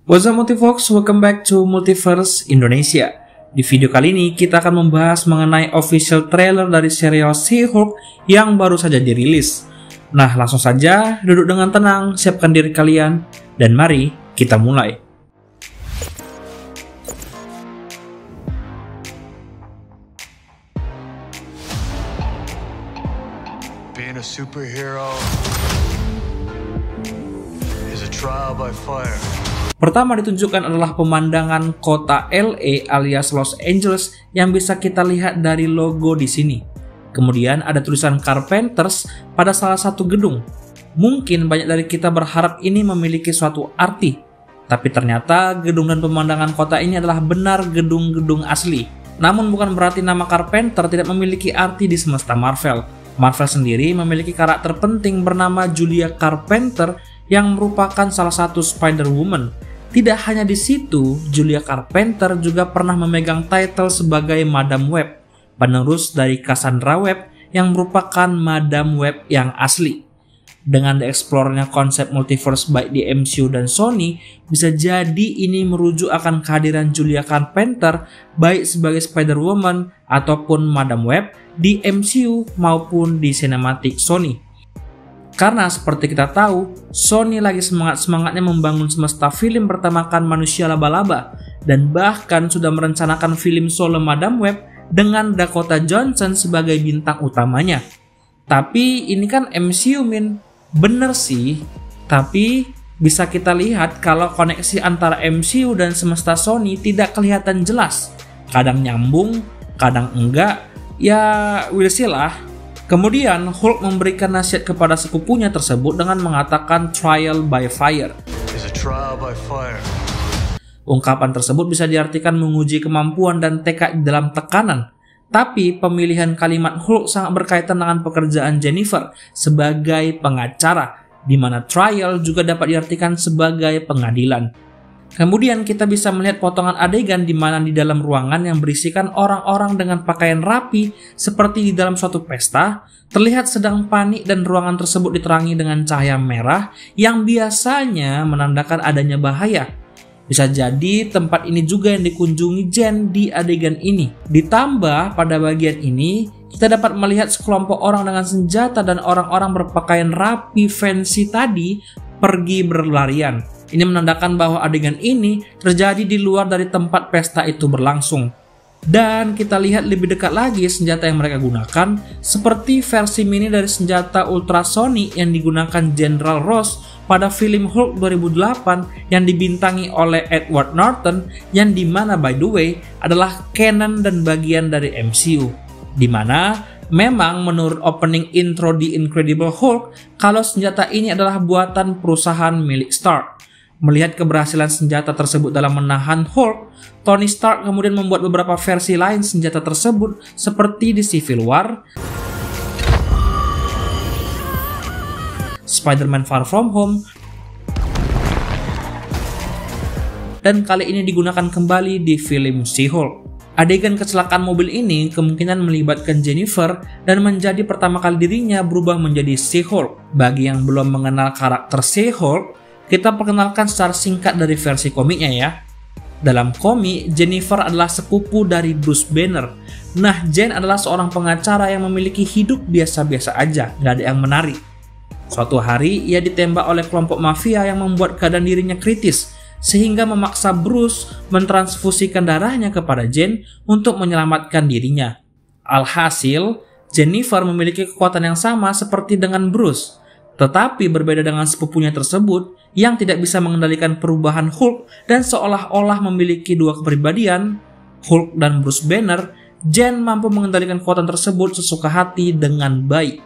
What's up Multifox, welcome back to Multiverse Indonesia. Di video kali ini kita akan membahas mengenai official trailer dari serial She-Hulk yang baru saja dirilis. Nah, langsung saja duduk dengan tenang, siapkan diri kalian, dan mari kita mulai. Being a superhero is a trial by fire. Pertama ditunjukkan adalah pemandangan kota LA alias Los Angeles yang bisa kita lihat dari logo di sini. Kemudian ada tulisan Carpenters pada salah satu gedung. Mungkin banyak dari kita berharap ini memiliki suatu arti, tapi ternyata gedung dan pemandangan kota ini adalah benar gedung-gedung asli. Namun bukan berarti nama Carpenter tidak memiliki arti di semesta Marvel. Marvel sendiri memiliki karakter penting bernama Julia Carpenter yang merupakan salah satu Spider-Woman. Tidak hanya di situ, Julia Carpenter juga pernah memegang title sebagai Madam Web, penerus dari Cassandra Webb yang merupakan Madam Web yang asli. Dengan dieksplornya konsep multiverse baik di MCU dan Sony, bisa jadi ini merujuk akan kehadiran Julia Carpenter baik sebagai Spider-Woman ataupun Madam Web di MCU maupun di sinematik Sony. Karena seperti kita tahu, Sony lagi semangat-semangatnya membangun semesta film bertemakan manusia laba-laba dan bahkan sudah merencanakan film solo Madam Web dengan Dakota Johnson sebagai bintang utamanya. Tapi ini kan MCU min, bener sih, tapi bisa kita lihat kalau koneksi antara MCU dan semesta Sony tidak kelihatan jelas. Kadang nyambung, kadang enggak, ya we'll see lah. Kemudian Hulk memberikan nasihat kepada sepupunya tersebut dengan mengatakan trial by fire. Ungkapan tersebut bisa diartikan menguji kemampuan dan tekad dalam tekanan. Tapi pemilihan kalimat Hulk sangat berkaitan dengan pekerjaan Jennifer sebagai pengacara, di mana trial juga dapat diartikan sebagai pengadilan. Kemudian kita bisa melihat potongan adegan di mana di dalam ruangan yang berisikan orang-orang dengan pakaian rapi seperti di dalam suatu pesta, terlihat sedang panik dan ruangan tersebut diterangi dengan cahaya merah yang biasanya menandakan adanya bahaya. Bisa jadi tempat ini juga yang dikunjungi Jen di adegan ini. Ditambah pada bagian ini, kita dapat melihat sekelompok orang dengan senjata dan orang-orang berpakaian rapi fancy tadi pergi berlarian. Ini menandakan bahwa adegan ini terjadi di luar dari tempat pesta itu berlangsung. Dan kita lihat lebih dekat lagi senjata yang mereka gunakan, seperti versi mini dari senjata ultrasonic yang digunakan General Ross pada film Hulk 2008 yang dibintangi oleh Edward Norton, yang dimana by the way adalah canon dan bagian dari MCU. Dimana memang menurut opening intro di Incredible Hulk, kalau senjata ini adalah buatan perusahaan milik Stark. Melihat keberhasilan senjata tersebut dalam menahan Hulk, Tony Stark kemudian membuat beberapa versi lain senjata tersebut seperti di Civil War, Spider-Man Far From Home, dan kali ini digunakan kembali di film She-Hulk. Adegan kecelakaan mobil ini kemungkinan melibatkan Jennifer dan menjadi pertama kali dirinya berubah menjadi She-Hulk. Bagi yang belum mengenal karakter She-Hulk, kita perkenalkan secara singkat dari versi komiknya ya. Dalam komik, Jennifer adalah sepupu dari Bruce Banner. Nah, Jen adalah seorang pengacara yang memiliki hidup biasa-biasa aja, gak ada yang menarik. Suatu hari, ia ditembak oleh kelompok mafia yang membuat keadaan dirinya kritis, sehingga memaksa Bruce mentransfusikan darahnya kepada Jen untuk menyelamatkan dirinya. Alhasil, Jennifer memiliki kekuatan yang sama seperti dengan Bruce. Tetapi berbeda dengan sepupunya tersebut yang tidak bisa mengendalikan perubahan Hulk dan seolah-olah memiliki dua kepribadian, Hulk dan Bruce Banner, Jen mampu mengendalikan kekuatan tersebut sesuka hati dengan baik.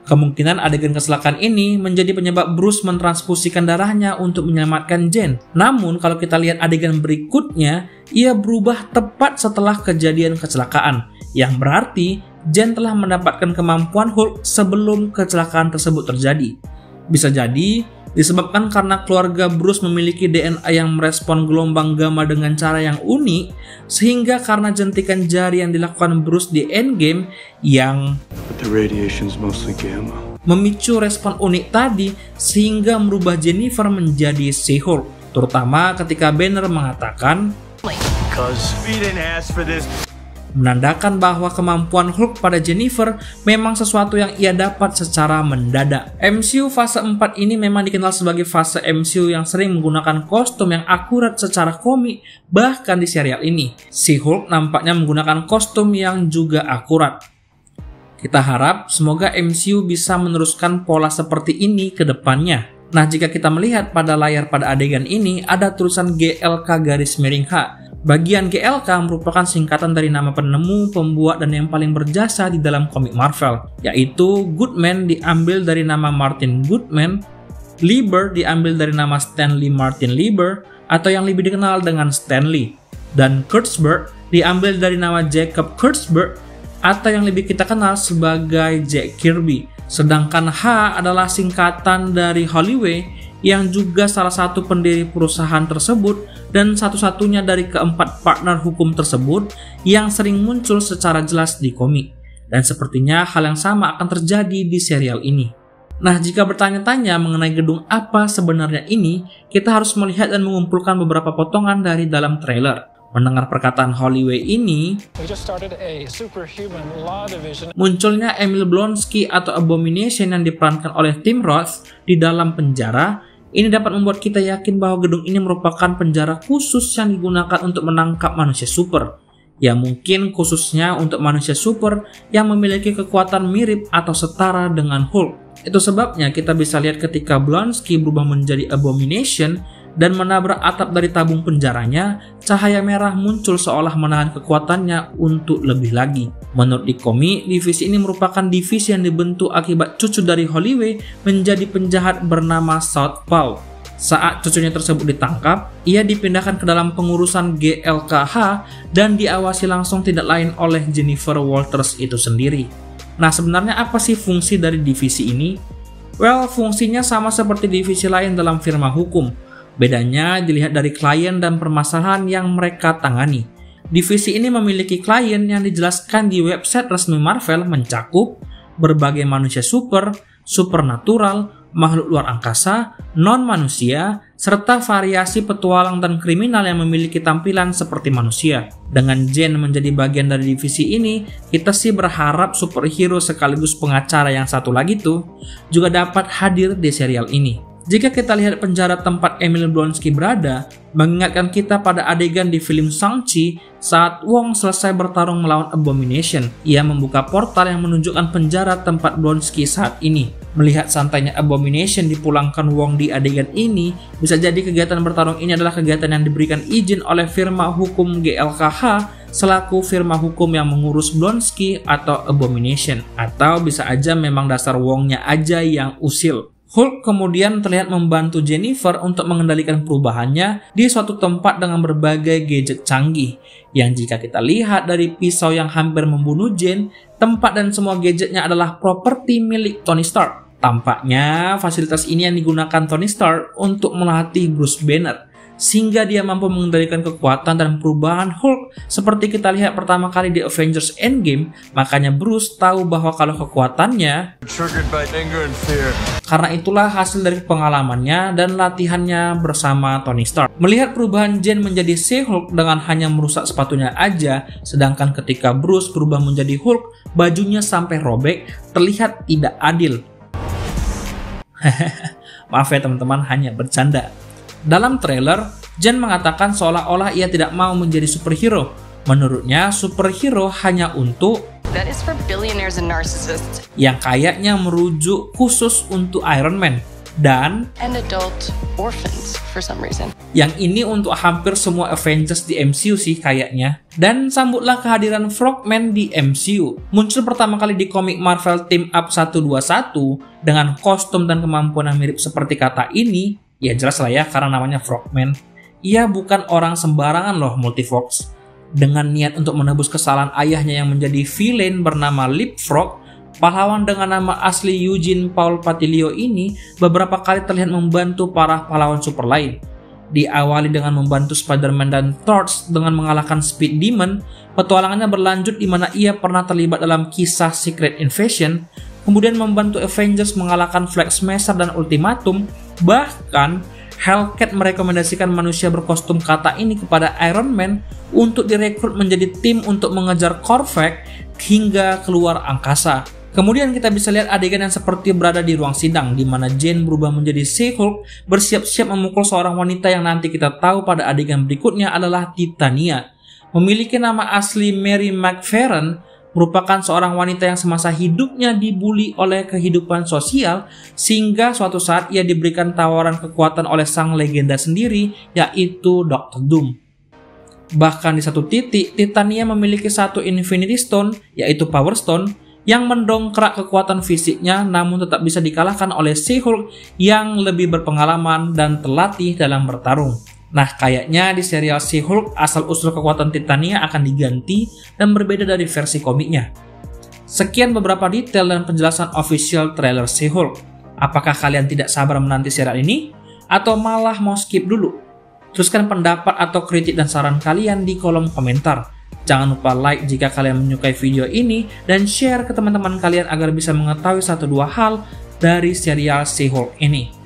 Kemungkinan adegan kecelakaan ini menjadi penyebab Bruce mentransfusikan darahnya untuk menyelamatkan Jen. Namun kalau kita lihat adegan berikutnya, ia berubah tepat setelah kejadian kecelakaan, yang berarti Jen telah mendapatkan kemampuan Hulk sebelum kecelakaan tersebut terjadi. Bisa jadi disebabkan karena keluarga Bruce memiliki DNA yang merespon gelombang gamma dengan cara yang unik, sehingga karena jentikan jari yang dilakukan Bruce di Endgame yang memicu respon unik tadi sehingga merubah Jennifer menjadi She-Hulk. terutama ketika Banner mengatakan, Cause we didn't ask for this. menandakan bahwa kemampuan Hulk pada Jennifer memang sesuatu yang ia dapat secara mendadak. MCU fase 4 ini memang dikenal sebagai fase MCU yang sering menggunakan kostum yang akurat secara komik, bahkan di serial ini. Si Hulk nampaknya menggunakan kostum yang juga akurat. Kita harap semoga MCU bisa meneruskan pola seperti ini ke depannya. Nah, jika kita melihat pada layar pada adegan ini, ada tulisan GLK_H. Bagian GLK merupakan singkatan dari nama penemu, pembuat, dan yang paling berjasa di dalam komik Marvel, yaitu Goodman diambil dari nama Martin Goodman, Lieber diambil dari nama Stanley Martin Lieber atau yang lebih dikenal dengan Stan Lee, dan Kurtzberg diambil dari nama Jacob Kurtzberg atau yang lebih kita kenal sebagai Jack Kirby. Sedangkan H adalah singkatan dari Holloway yang juga salah satu pendiri perusahaan tersebut dan satu-satunya dari keempat partner hukum tersebut yang sering muncul secara jelas di komik. Dan sepertinya hal yang sama akan terjadi di serial ini. Nah, jika bertanya-tanya mengenai gedung apa sebenarnya ini, kita harus melihat dan mengumpulkan beberapa potongan dari dalam trailer. Mendengar perkataan Holloway ini, munculnya Emil Blonsky atau Abomination yang diperankan oleh Tim Roth di dalam penjara. Ini dapat membuat kita yakin bahwa gedung ini merupakan penjara khusus yang digunakan untuk menangkap manusia super. Ya mungkin khususnya untuk manusia super yang memiliki kekuatan mirip atau setara dengan Hulk. Itu sebabnya kita bisa lihat ketika Blonsky berubah menjadi Abomination dan menabrak atap dari tabung penjaranya, cahaya merah muncul seolah menahan kekuatannya untuk lebih lagi. Menurut di komik, divisi ini merupakan divisi yang dibentuk akibat cucu dari Holloway menjadi penjahat bernama Southpaw. Saat cucunya tersebut ditangkap, ia dipindahkan ke dalam pengurusan GLK-H dan diawasi langsung tidak lain oleh Jennifer Walters itu sendiri. Nah, sebenarnya apa sih fungsi dari divisi ini? Well, fungsinya sama seperti divisi lain dalam firma hukum. Bedanya dilihat dari klien dan permasalahan yang mereka tangani. Divisi ini memiliki klien yang dijelaskan di website resmi Marvel mencakup berbagai manusia super, supernatural, makhluk luar angkasa, non-manusia, serta variasi petualang dan kriminal yang memiliki tampilan seperti manusia. Dengan Jen menjadi bagian dari divisi ini, kita sih berharap superhero sekaligus pengacara yang satu lagi tuh juga dapat hadir di serial ini. Jika kita lihat penjara tempat Emil Blonsky berada, mengingatkan kita pada adegan di film Shang-Chi saat Wong selesai bertarung melawan Abomination. Ia membuka portal yang menunjukkan penjara tempat Blonsky saat ini. Melihat santainya Abomination dipulangkan Wong di adegan ini, bisa jadi kegiatan bertarung ini adalah kegiatan yang diberikan izin oleh firma hukum GLK-H selaku firma hukum yang mengurus Blonsky atau Abomination. Atau bisa aja memang dasar Wongnya aja yang usil. Hulk kemudian terlihat membantu Jennifer untuk mengendalikan perubahannya di suatu tempat dengan berbagai gadget canggih. Yang jika kita lihat dari pisau yang hampir membunuh Jen, tempat dan semua gadgetnya adalah properti milik Tony Stark. Tampaknya fasilitas ini yang digunakan Tony Stark untuk melatih Bruce Banner, sehingga dia mampu mengendalikan kekuatan dan perubahan Hulk seperti kita lihat pertama kali di Avengers Endgame. Makanya Bruce tahu bahwa kalau kekuatannya karena itulah hasil dari pengalamannya dan latihannya bersama Tony Stark. Melihat perubahan Jen menjadi She-Hulk dengan hanya merusak sepatunya aja, sedangkan ketika Bruce berubah menjadi Hulk, bajunya sampai robek, terlihat tidak adil. Maaf ya teman-teman, hanya bercanda. Dalam trailer, Jen mengatakan seolah-olah ia tidak mau menjadi superhero. Menurutnya, superhero hanya untuk That is for billionaires and narcissists. Yang kayaknya merujuk khusus untuk Iron Man. Dan adult orphans for some reason. Yang ini untuk hampir semua Avengers di MCU sih kayaknya. Dan sambutlah kehadiran Frogman di MCU. Muncul pertama kali di komik Marvel Team Up 121 dengan kostum dan kemampuan yang mirip seperti kata ini. Ya jelas lah ya, karena namanya Frogman. Ia bukan orang sembarangan loh, Multifox. Dengan niat untuk menebus kesalahan ayahnya yang menjadi villain bernama Leapfrog, pahlawan dengan nama asli Eugene Paul Patilio ini beberapa kali terlihat membantu para pahlawan super lain. Diawali dengan membantu Spider-Man dan Torch dengan mengalahkan Speed Demon, petualangannya berlanjut di mana ia pernah terlibat dalam kisah Secret Invasion, kemudian membantu Avengers mengalahkan Flag Smasher dan Ultimatum, bahkan Hellcat merekomendasikan manusia berkostum kata ini kepada Iron Man untuk direkrut menjadi tim untuk mengejar Korvac hingga keluar angkasa. Kemudian kita bisa lihat adegan yang seperti berada di ruang sidang, di mana Jane berubah menjadi She-Hulk bersiap-siap memukul seorang wanita yang nanti kita tahu pada adegan berikutnya adalah Titania. Memiliki nama asli Mary McFarlane, merupakan seorang wanita yang semasa hidupnya dibully oleh kehidupan sosial sehingga suatu saat ia diberikan tawaran kekuatan oleh sang legenda sendiri, yaitu Dr. Doom. Bahkan di satu titik, Titania memiliki satu Infinity Stone, yaitu Power Stone, yang mendongkrak kekuatan fisiknya namun tetap bisa dikalahkan oleh She-Hulk yang lebih berpengalaman dan terlatih dalam bertarung. Nah, kayaknya di serial She-Hulk asal-usul kekuatan Titania akan diganti dan berbeda dari versi komiknya. Sekian beberapa detail dan penjelasan official trailer She-Hulk. Apakah kalian tidak sabar menanti serial ini? Atau malah mau skip dulu? Tuliskan pendapat atau kritik dan saran kalian di kolom komentar. Jangan lupa like jika kalian menyukai video ini dan share ke teman-teman kalian agar bisa mengetahui 1-2 hal dari serial She-Hulk ini.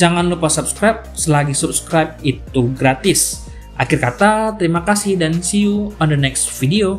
Jangan lupa subscribe, selagi subscribe itu gratis. Akhir kata, terima kasih dan see you on the next video.